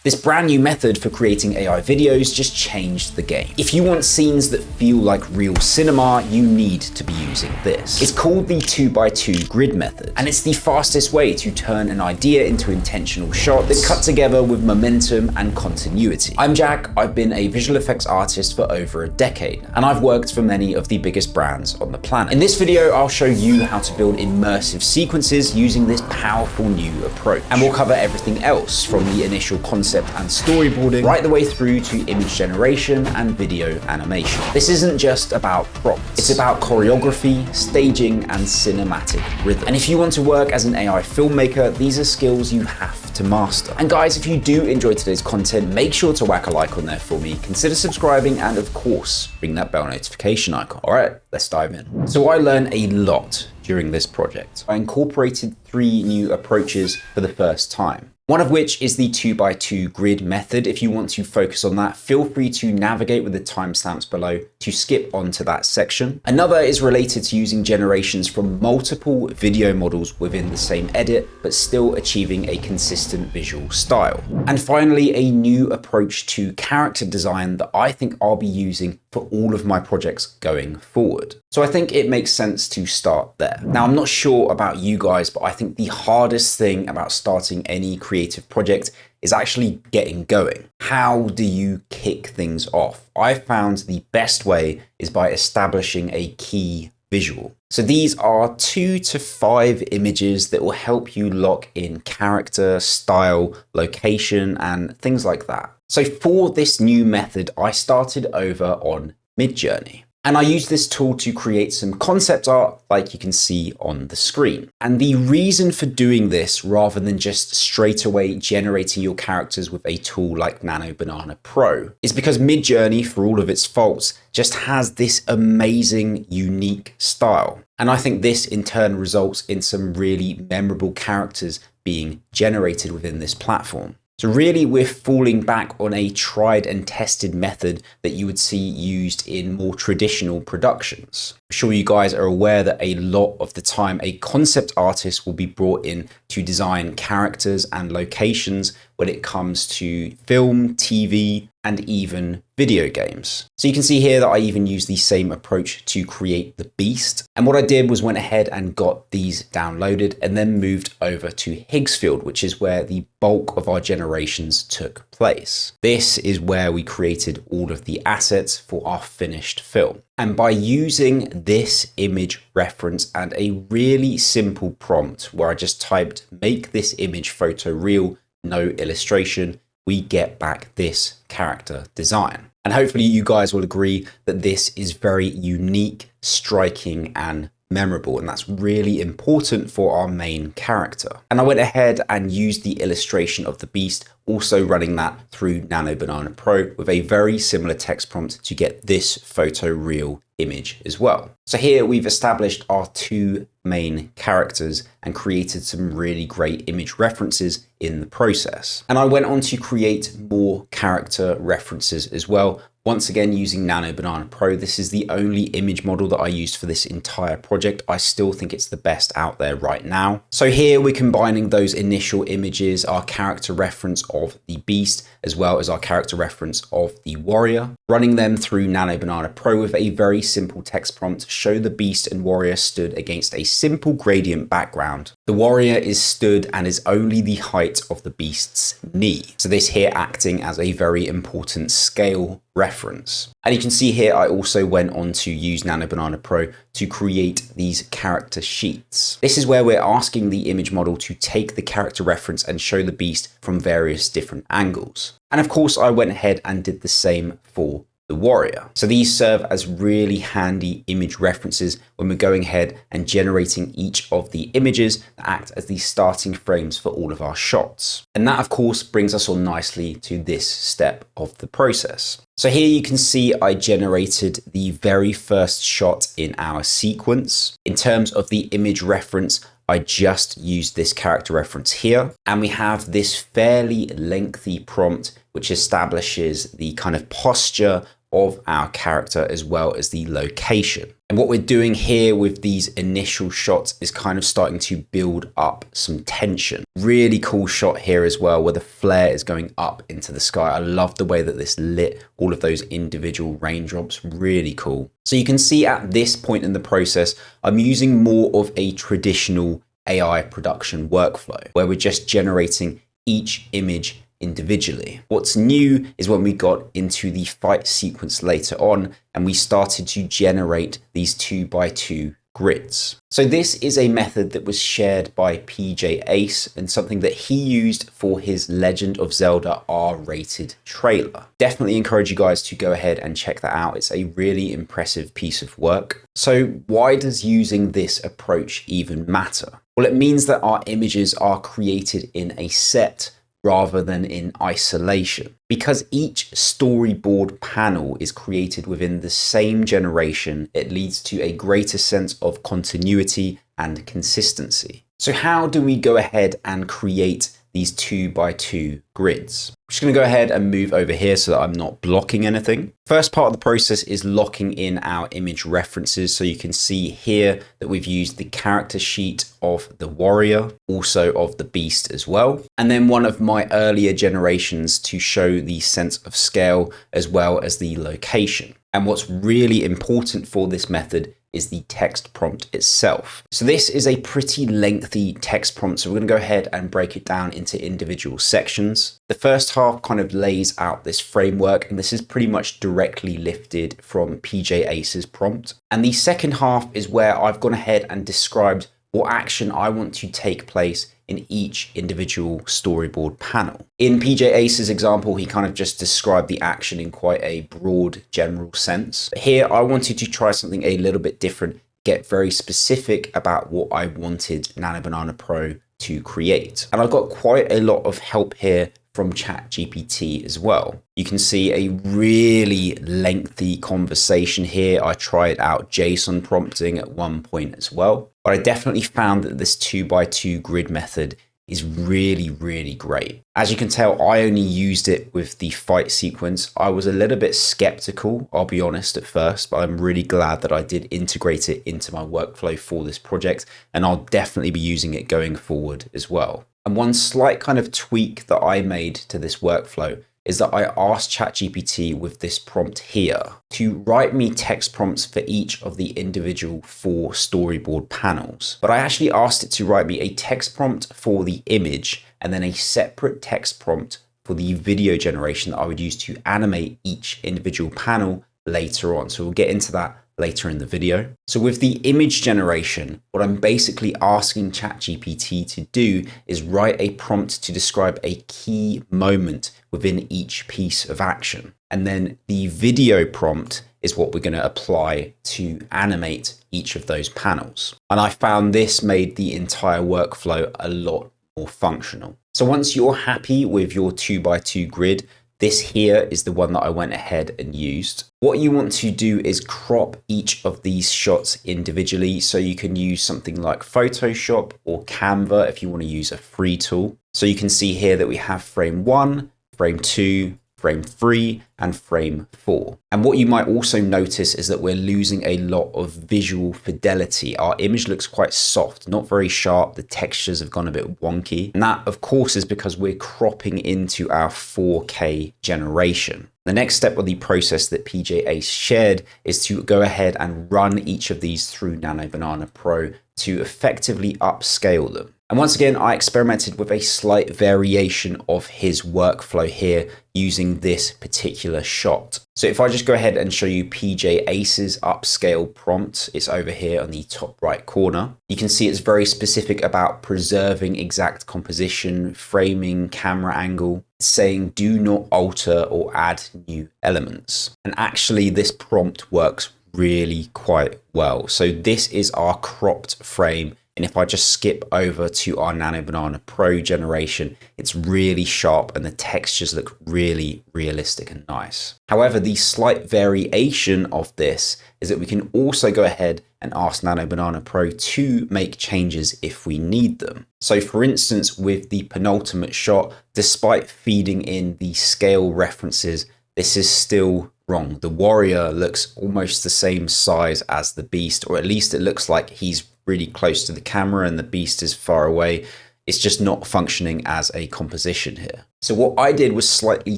This brand new method for creating AI videos just changed the game. If you want scenes that feel like real cinema, you need to be using this. It's called the 2x2 grid method, and it's the fastest way to turn an idea into intentional shots that cut together with momentum and continuity. I'm Jack, I've been a visual effects artist for over a decade, and I've worked for many of the biggest brands on the planet. In this video, I'll show you how to build immersive sequences using this powerful new approach. And we'll cover everything else from the initial concept and storyboarding, right the way through to image generation and video animation. This isn't just about prompts, it's about choreography, staging, and cinematic rhythm. And if you want to work as an AI filmmaker, these are skills you have to master. And guys, if you do enjoy today's content, make sure to whack a like on there for me, consider subscribing, and of course, ring that bell notification icon. All right, let's dive in. So I learned a lot during this project. I incorporated 3 new approaches for the first time. One of which is the 2x2 grid method. If you want to focus on that, feel free to navigate with the timestamps below to skip onto that section. Another is related to using generations from multiple video models within the same edit, but still achieving a consistent visual style. And finally, a new approach to character design that I think I'll be using for all of my projects going forward. So I think it makes sense to start there. Now, I'm not sure about you guys, but I think the hardest thing about starting any creative project is actually getting going. How do you kick things off? I found the best way is by establishing a key visual. So these are 2 to 5 images that will help you lock in character, style, location, and things like that. So for this new method, I started over on Midjourney. And I used this tool to create some concept art like you can see on the screen. And the reason for doing this, rather than just straight away generating your characters with a tool like Nano Banana Pro, is because Midjourney, for all of its faults, just has this amazing, unique style. And I think this in turn results in some really memorable characters being generated within this platform. So really, we're falling back on a tried and tested method that you would see used in more traditional productions. I'm sure you guys are aware that a lot of the time a concept artist will be brought in to design characters and locations when it comes to film, TV, and even video games. So you can see here that I even use the same approach to create the beast. And what I did was went ahead and got these downloaded and then moved over to Higgsfield, which is where the bulk of our generations took place. This is where we created all of the assets for our finished film. And by using this image reference and a really simple prompt where I just typed, make this image photo real, no illustration, we get back this character design. And hopefully you guys will agree that this is very unique, striking, and memorable, and that's really important for our main character. And I went ahead and used the illustration of the beast, also running that through Nano Banana Pro with a very similar text prompt to get this photo real image as well. So here we've established our 2 main characters and created some really great image references in the process. And I went on to create more character references as well. Once again, using Nano Banana Pro, this is the only image model that I used for this entire project. I still think it's the best out there right now. So here we're combining those initial images, our character reference of the beast, as well as our character reference of the warrior, running them through Nano Banana Pro with a very simple text prompt, show the beast and warrior stood against a simple gradient background. The warrior is stood and is only the height of the beast's knee. So this here acting as a very important scale reference. And you can see here, I also went on to use Nano Banana Pro to create these character sheets. This is where we're asking the image model to take the character reference and show the beast from various different angles. And of course, I went ahead and did the same for the warrior. So these serve as really handy image references when we're going ahead and generating each of the images that act as the starting frames for all of our shots. And that of course brings us on nicely to this step of the process. So here you can see I generated the very first shot in our sequence. In terms of the image reference, I just used this character reference here, and we have this fairly lengthy prompt which establishes the kind of posture of our character as well as the location. And what we're doing here with these initial shots is kind of starting to build up some tension. Really cool shot here as well, where the flare is going up into the sky. I love the way that this lit all of those individual raindrops. Really cool. So you can see at this point in the process, I'm using more of a traditional AI production workflow where we're just generating each image individually. What's new is when we got into the fight sequence later on and we started to generate these 2x2 grids. So this is a method that was shared by PJ Ace and something that he used for his Legend of Zelda R-rated trailer. Definitely encourage you guys to go ahead and check that out. It's a really impressive piece of work. So why does using this approach even matter? Well, it means that our images are created in a set rather than in isolation. Because each storyboard panel is created within the same generation, it leads to a greater sense of continuity and consistency. So how do we go ahead and create these 2x2 grids? I'm just going to go ahead and move over here so that I'm not blocking anything. First part of the process is locking in our image references. So you can see here that we've used the character sheet of the warrior, also of the beast as well. And then one of my earlier generations to show the sense of scale as well as the location. And what's really important for this method is the text prompt itself. So this is a pretty lengthy text prompt. So we're going to go ahead and break it down into individual sections. The first half kind of lays out this framework, and this is pretty much directly lifted from PJ Ace's prompt. And the second half is where I've gone ahead and described what action I want to take place in each individual storyboard panel. In PJ Ace's example, he kind of just described the action in quite a broad general sense. But here, I wanted to try something a little bit different, get very specific about what I wanted Nano Banana Pro to create. And I've got quite a lot of help here from ChatGPT as well. You can see a really lengthy conversation here. I tried out JSON prompting at one point as well, but I definitely found that this 2x2 grid method is really, really great. As you can tell, I only used it with the fight sequence. I was a little bit skeptical, I'll be honest, at first, but I'm really glad that I did integrate it into my workflow for this project, and I'll definitely be using it going forward as well. And one slight kind of tweak that I made to this workflow is that I asked ChatGPT with this prompt here to write me text prompts for each of the individual 4 storyboard panels. But I actually asked it to write me a text prompt for the image and then a separate text prompt for the video generation that I would use to animate each individual panel later on. So we'll get into that later in the video. So with the image generation, what I'm basically asking ChatGPT to do is write a prompt to describe a key moment within each piece of action. And then the video prompt is what we're going to apply to animate each of those panels. And I found this made the entire workflow a lot more functional. So once you're happy with your 2x2 grid, this here is the one that I went ahead and used. What you want to do is crop each of these shots individually. So you can use something like Photoshop or Canva if you want to use a free tool. So you can see here that we have frame 1, frame 2, frame 3, and frame 4. And what you might also notice is that we're losing a lot of visual fidelity. Our image looks quite soft, not very sharp. The textures have gone a bit wonky. And that, of course, is because we're cropping into our 4K generation. The next step of the process that PJ Ace shared is to go ahead and run each of these through Nano Banana Pro to effectively upscale them. And once again, I experimented with a slight variation of his workflow here using this particular shot. So if I just go ahead and show you PJ Ace's upscale prompt, it's over here on the top right corner. You can see it's very specific about preserving exact composition, framing, camera angle. It's saying do not alter or add new elements. And actually this prompt works really quite well. So this is our cropped frame. And if I just skip over to our Nano Banana Pro generation, it's really sharp and the textures look really realistic and nice. However, the slight variation of this is that we can also go ahead and ask Nano Banana Pro to make changes if we need them. So for instance, with the penultimate shot, despite feeding in the scale references, this is still wrong. The warrior looks almost the same size as the beast, or at least it looks like he's really close to the camera and the beast is far away. It's just not functioning as a composition here. So what I did was slightly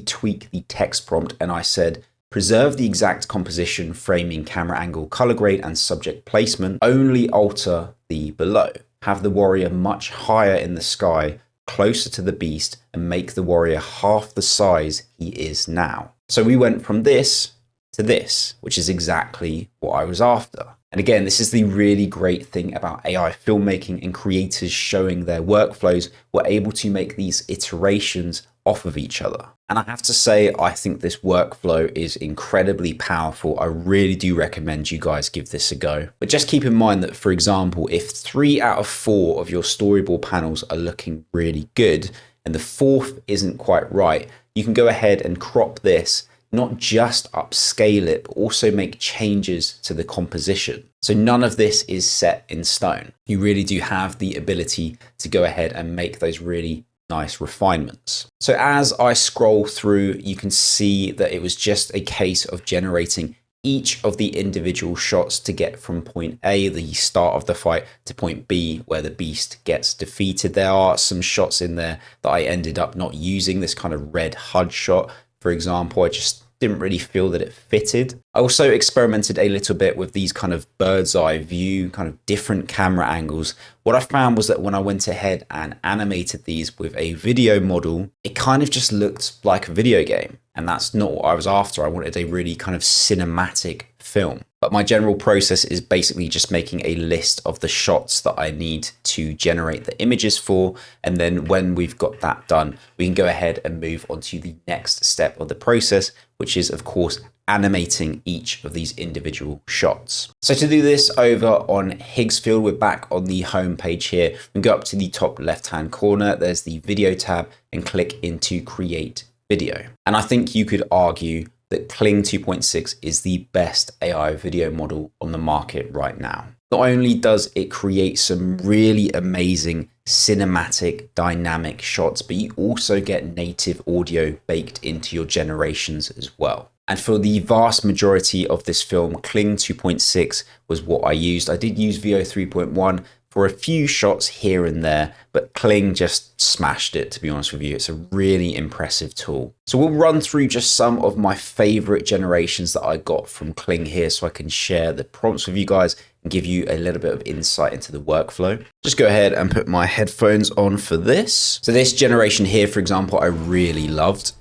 tweak the text prompt, and I said, preserve the exact composition, framing, camera angle, color grade, and subject placement. Only alter the below. Have the warrior much higher in the sky, closer to the beast, and make the warrior half the size he is now. So we went from this to this, which is exactly what I was after. And again, this is the really great thing about AI filmmaking and creators showing their workflows. We're able to make these iterations off of each other. And I have to say, I think this workflow is incredibly powerful. I really do recommend you guys give this a go. But just keep in mind that, for example, if 3 out of 4 of your storyboard panels are looking really good and the 4th isn't quite right, you can go ahead and crop this, not just upscale it, but also make changes to the composition. So none of this is set in stone. You really do have the ability to go ahead and make those really nice refinements. So as I scroll through, you can see that it was just a case of generating each of the individual shots to get from point A, the start of the fight, to point B, where the beast gets defeated. There are some shots in there that I ended up not using. This kind of red HUD shot, for example, I just didn't really feel that it fitted. I also experimented a little bit with these kind of bird's eye view, kind of different camera angles. What I found was that when I went ahead and animated these with a video model, it kind of just looked like a video game. And that's not what I was after. I wanted a really kind of cinematic film. But my general process is basically just making a list of the shots that I need to generate the images for. And then when we've got that done, we can go ahead and move on to the next step of the process, which is, of course, animating each of these individual shots. So to do this over on Higgsfield, we're back on the home page here. We can go up to the top left-hand corner. There's the video tab and click into create video. And I think you could argue that Kling 2.6 is the best AI video model on the market right now. Not only does it create some really amazing cinematic dynamic shots, but you also get native audio baked into your generations as well. And for the vast majority of this film, Kling 2.6 was what I used. I did use VEO 3.1 for a few shots here and there, but Kling just smashed it, to be honest with you. It's a really impressive tool. So we'll run through just some of my favorite generations that I got from Kling here so I can share the prompts with you guys and give you a little bit of insight into the workflow. Just go ahead and put my headphones on for this. So this generation here, for example, I really loved.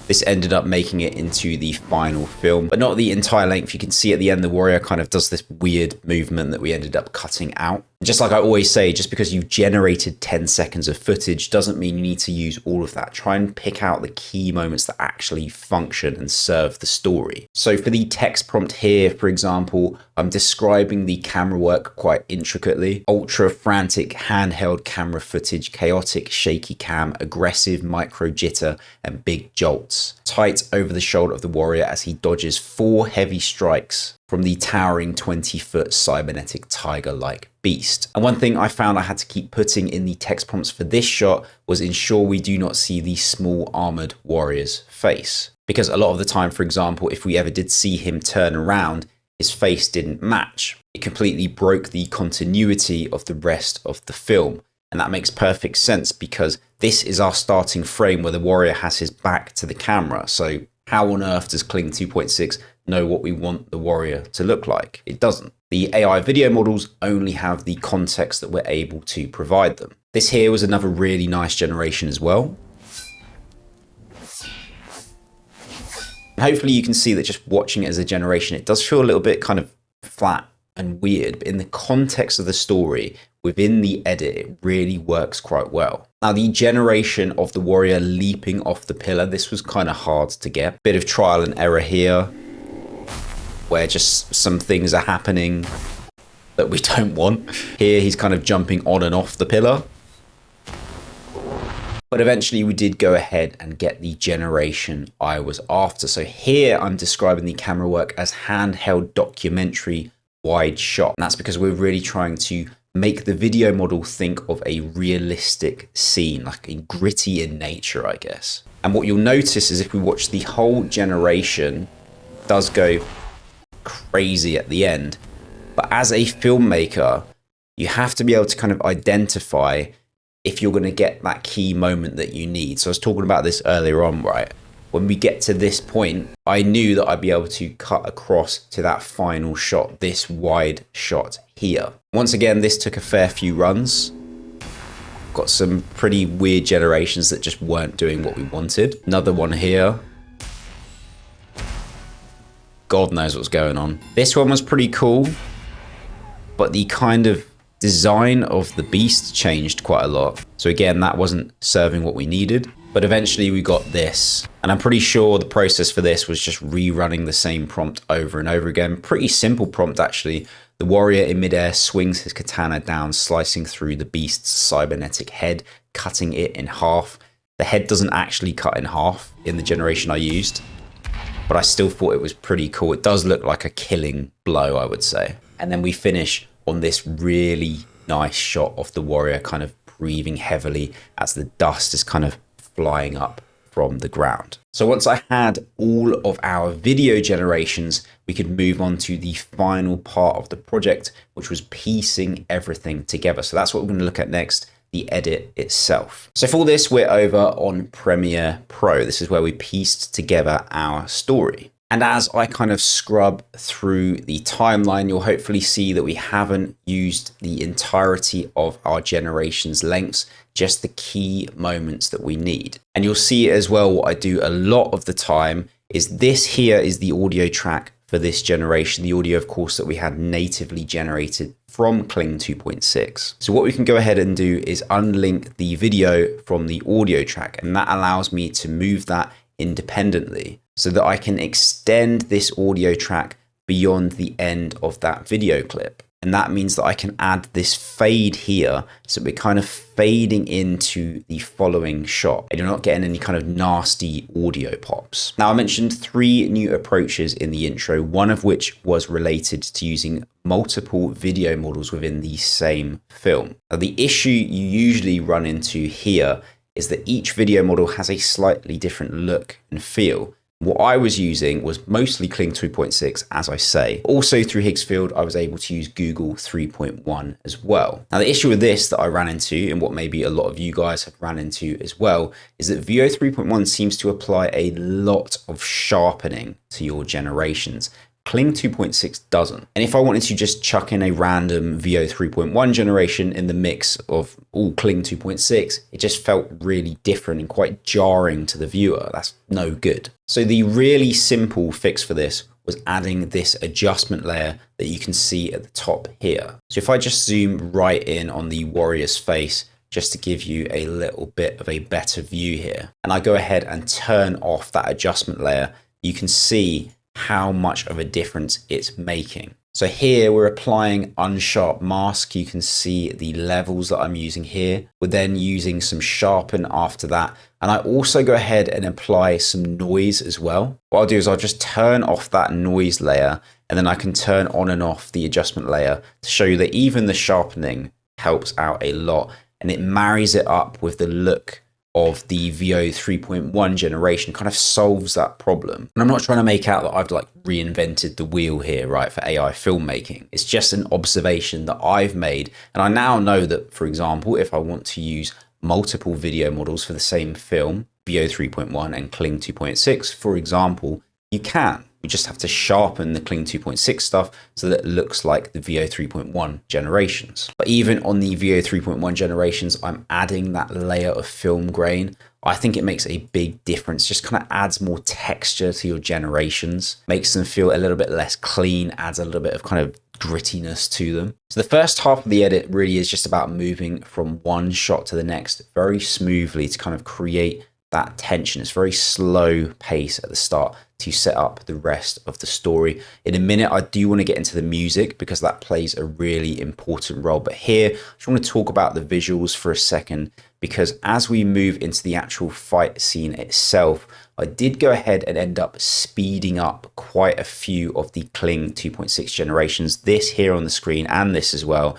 This ended up making it into the final film, but not the entire length. You can see at the end, the warrior kind of does this weird movement that we ended up cutting out. Just like I always say, just because you've generated 10 seconds of footage doesn't mean you need to use all of that. Try and pick out the key moments that actually function and serve the story. So for the text prompt here, for example, I'm describing the camera work quite intricately. Ultra frantic handheld camera footage, chaotic shaky cam, aggressive micro jitter, and big jolts. Tight over the shoulder of the warrior as he dodges 4 heavy strikes from the towering 20-foot cybernetic tiger-like beast. And one thing I found I had to keep putting in the text prompts for this shot was ensure we do not see the small armored warrior's face. Because a lot of the time, for example, if we ever did see him turn around, his face didn't match. It completely broke the continuity of the rest of the film. And that makes perfect sense because this is our starting frame where the warrior has his back to the camera. So how on earth does Kling 2.6 know what we want the warrior to look like? It doesn't. The AI video models only have the context that we're able to provide them. This here was another really nice generation as well. Hopefully you can see that just watching it as a generation, it does feel a little bit kind of flat and weird, but in the context of the story, within the edit, it really works quite well. Now, the generation of the warrior leaping off the pillar, this was kind of hard to get. Bit of trial and error here, where just some things are happening that we don't want. Here, he's kind of jumping on and off the pillar. But eventually we did go ahead and get the generation I was after. So here I'm describing the camera work as handheld documentary wide shot. And that's because we're really trying to make the video model think of a realistic scene, like a gritty in nature, I guess. And what you'll notice is if we watch the whole generation, it does go crazy at the end. But as a filmmaker, you have to be able to kind of identify if you're going to get that key moment that you need. So I was talking about this earlier on, right? When we get to this point, I knew that I'd be able to cut across to that final shot, this wide shot here. Once again, this took a fair few runs. Got some pretty weird generations that just weren't doing what we wanted. Another one here. God knows what's going on. This one was pretty cool, but the kind of design of the beast changed quite a lot. So again, that wasn't serving what we needed. But eventually we got this, and I'm pretty sure the process for this was just rerunning the same prompt over and over again. Pretty simple prompt, actually. The warrior in midair swings his katana down, slicing through the beast's cybernetic head, cutting it in half. The head doesn't actually cut in half in the generation I used, but I still thought it was pretty cool. It does look like a killing blow, I would say. And then we finish on this really nice shot of the warrior kind of breathing heavily as the dust is kind of flying up from the ground. So once I had all of our video generations, we could move on to the final part of the project, which was piecing everything together. So that's what we're going to look at next, the edit itself. So for this, we're over on Premiere Pro. This is where we pieced together our story. And as I kind of scrub through the timeline, you'll hopefully see that we haven't used the entirety of our generation's lengths, just the key moments that we need. And you'll see as well, what I do a lot of the time is this here is the audio track for this generation. The audio, of course, that we had natively generated from Kling 2.6. So what we can go ahead and do is unlink the video from the audio track, and that allows me to move that independently so that I can extend this audio track beyond the end of that video clip. And that means that I can add this fade here, so we're kind of fading into the following shot and you're not getting any kind of nasty audio pops. Now, I mentioned 3 new approaches in the intro, one of which was related to using multiple video models within the same film. Now, the issue you usually run into here is that each video model has a slightly different look and feel. What I was using was mostly Kling 2.6, as I say. Also through Higgsfield, I was able to use Google 3.1 as well. Now, the issue with this that I ran into, and what maybe a lot of you guys have ran into as well, is that VEO 3.1 seems to apply a lot of sharpening to your generations. Kling 2.6 doesn't. And if I wanted to just chuck in a random VEO 3.1 generation in the mix of all Kling 2.6, it just felt really different and quite jarring to the viewer. That's no good. So the really simple fix for this was adding this adjustment layer that you can see at the top here. So if I just zoom right in on the warrior's face, just to give you a little bit of a better view here, and I go ahead and turn off that adjustment layer, you can see how much of a difference it's making. So here we're applying unsharp mask. You can see the levels that I'm using here. We're then using some sharpen after that. And I also go ahead and apply some noise as well. What I'll do is I'll just turn off that noise layer, and then I can turn on and off the adjustment layer to show you that even the sharpening helps out a lot, and it marries it up with the look of the VEO 3.1 generation, kind of solves that problem. And I'm not trying to make out that I've like reinvented the wheel here, right, for AI filmmaking. It's just an observation that I've made. And I now know that, for example, if I want to use multiple video models for the same film, VEO 3.1 and Kling 2.6, for example, you can. You just have to sharpen the Kling 2.6 stuff so that it looks like the VEO 3.1 generations. But even on the VEO 3.1 generations, I'm adding that layer of film grain. I think it makes a big difference, just kind of adds more texture to your generations, makes them feel a little bit less clean, adds a little bit of kind of grittiness to them. So the first half of the edit really is just about moving from one shot to the next very smoothly to kind of create that tension. It's very slow pace at the start to set up the rest of the story. In a minute, I do want to get into the music because that plays a really important role. But here, I just want to talk about the visuals for a second, because as we move into the actual fight scene itself, I did go ahead and end up speeding up quite a few of the Kling 2.6 generations. This here on the screen and this as well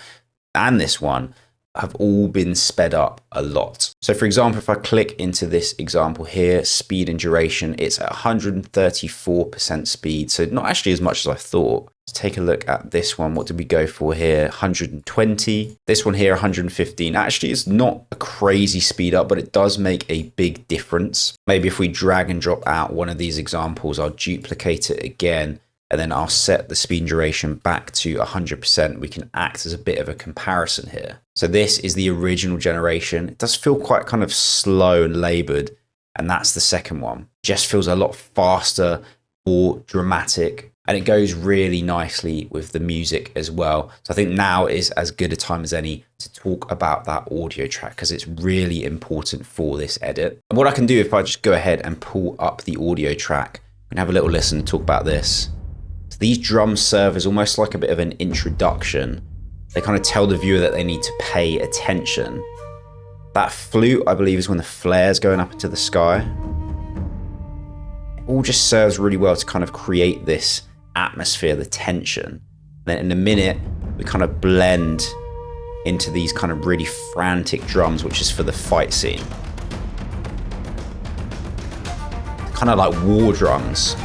and this one have all been sped up a lot. So for example, if I click into this example here, speed and duration, it's at 134% speed. So not actually as much as I thought. Let's take a look at this one. What did we go for here? 120. This one here, 115. Actually, it's not a crazy speed up, but it does make a big difference. Maybe if we drag and drop out one of these examples, I'll duplicate it again, and then I'll set the speed and duration back to 100%. We can act as a bit of a comparison here. So this is the original generation. It does feel quite kind of slow and labored. And that's the second one. Just feels a lot faster, more dramatic. And it goes really nicely with the music as well. So I think now is as good a time as any to talk about that audio track, because it's really important for this edit. And what I can do if I just go ahead and pull up the audio track and have a little listen and talk about this. So these drums serve as almost like a bit of an introduction. They kind of tell the viewer that they need to pay attention. That flute, I believe, is when the flare's going up into the sky. It all just serves really well to kind of create this atmosphere, the tension. Then in a minute, we kind of blend into these kind of really frantic drums, which is for the fight scene. Kind of like war drums.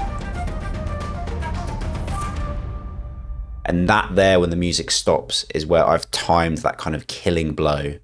And that there, when the music stops, is where I've timed that kind of killing blow.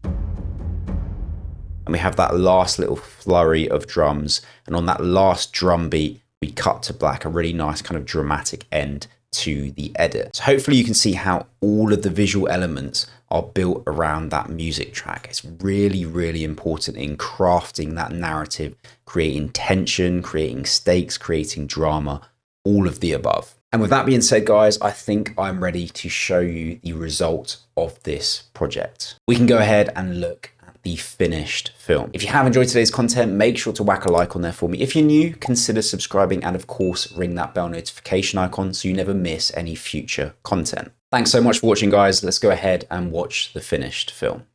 And we have that last little flurry of drums. And on that last drum beat, we cut to black, a really nice kind of dramatic end to the edit. So hopefully you can see how all of the visual elements are built around that music track. It's really, really important in crafting that narrative, creating tension, creating stakes, creating drama, all of the above. And with that being said, guys, I think I'm ready to show you the result of this project. We can go ahead and look at the finished film. If you have enjoyed today's content, make sure to whack a like on there for me. If you're new, consider subscribing and of course, ring that bell notification icon so you never miss any future content. Thanks so much for watching, guys. Let's go ahead and watch the finished film.